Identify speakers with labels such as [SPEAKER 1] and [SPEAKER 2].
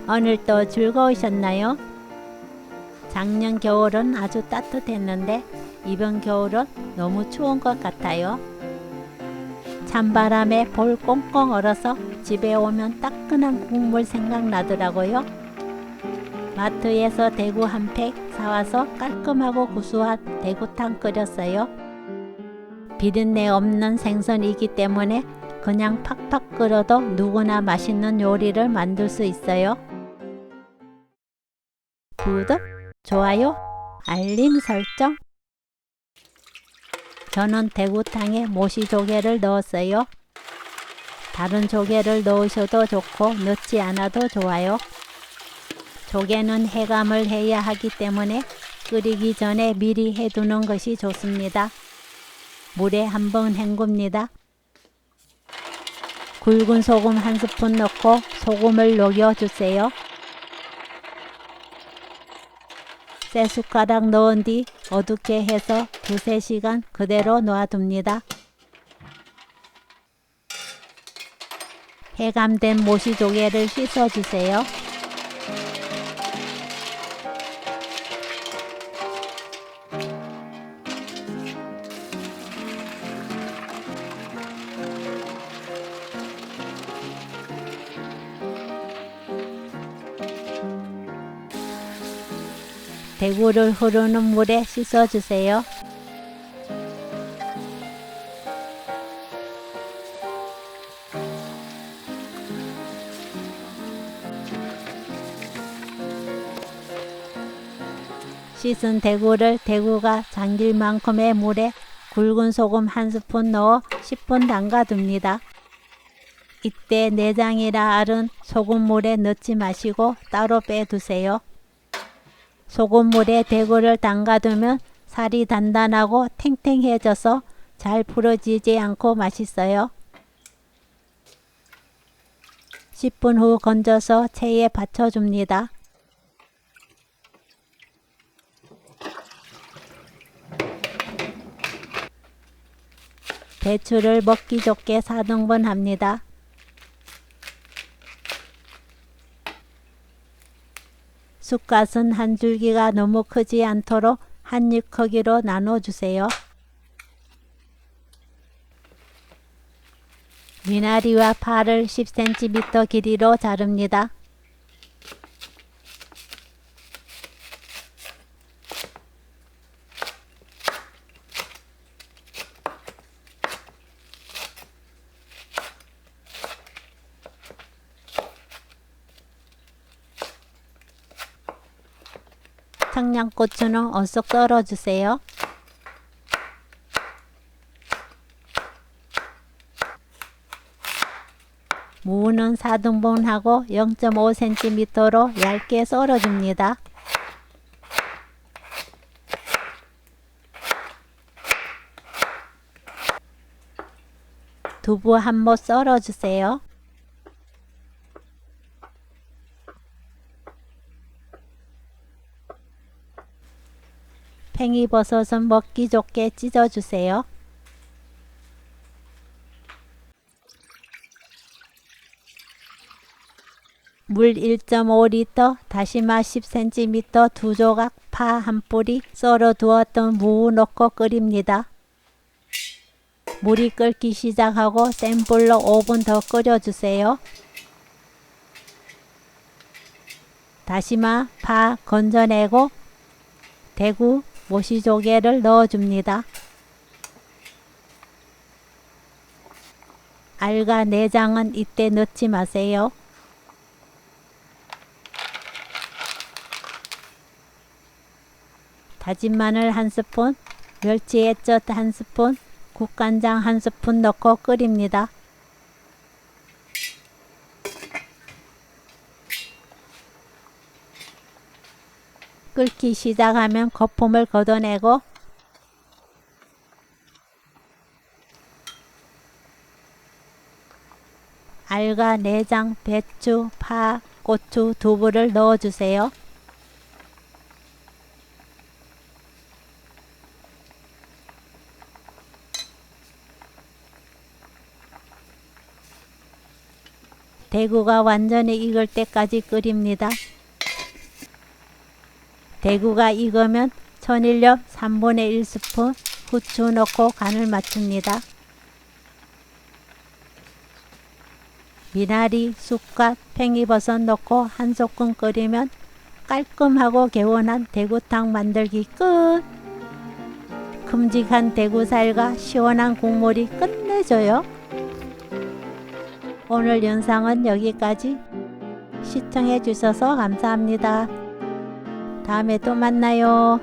[SPEAKER 1] 오늘도 즐거우셨나요? 작년 겨울은 아주 따뜻했는데 이번 겨울은 너무 추운 것 같아요. 찬바람에 볼 꽁꽁 얼어서 집에 오면 따끈한 국물 생각나더라고요. 마트에서 대구 한 팩 사와서 깔끔하고 구수한 대구탕 끓였어요. 비린내 없는 생선이기 때문에 그냥 팍팍 끓여도 누구나 맛있는 요리를 만들 수 있어요. 구독, 좋아요, 알림 설정. 저는 대구탕에 모시조개를 넣었어요. 다른 조개를 넣으셔도 좋고 넣지 않아도 좋아요. 조개는 해감을 해야 하기 때문에 끓이기 전에 미리 해두는 것이 좋습니다. 물에 한번 헹굽니다. 굵은 소금 한 스푼 넣고 소금을 녹여주세요. 세 숟가락 넣은 뒤 어둡게 해서 2~3시간 그대로 놔둡니다. 해감된 모시조개를 씻어주세요. 대구를 흐르는 물에 씻어주세요. 씻은 대구를 대구가 잠길 만큼의 물에 굵은 소금 한 스푼 넣어 10분 담가둡니다. 이때 내장이나 알은 소금물에 넣지 마시고 따로 빼두세요. 소금물에 대구를 담가두면 살이 단단하고 탱탱해져서 잘 부러지지 않고 맛있어요. 10분 후 건져서 체에 받쳐줍니다. 배추를 먹기 좋게 4등분 합니다. 쑥갓은 한 줄기가 너무 크지 않도록 한 입 크기로 나눠주세요. 미나리와 파를 10cm 길이로 자릅니다. 청양고추는 얼썩 썰어주세요. 무는 4등분하고 0.5cm로 얇게 썰어줍니다. 두부 한 못 썰어주세요. 팽이버섯은 먹기 좋게 찢어주세요. 물 1.5리터, 다시마 10cm 2조각, 파 한 뿌리, 썰어 두었던 무 넣고 끓입니다. 물이 끓기 시작하고 센 불로 5분 더 끓여주세요. 다시마, 파 건져내고 대구, 모시조개를 넣어줍니다. 알과 내장은 이때 넣지 마세요. 다진 마늘 한 스푼, 멸치 액젓 한 스푼, 국간장 한 스푼 넣고 끓입니다. 끓기 시작하면 거품을 걷어내고 알과 내장, 배추, 파, 고추, 두부를 넣어주세요. 대구가 완전히 익을 때까지 끓입니다. 대구가 익으면 천일염 3분의 1스푼, 후추 넣고 간을 맞춥니다. 미나리, 쑥갓, 팽이버섯 넣고 한 소끔 끓이면 깔끔하고 개운한 대구탕 만들기 끝! 큼직한 대구살과 시원한 국물이 끝내줘요. 오늘 영상은 여기까지. 시청해 주셔서 감사합니다. 다음에 또 만나요.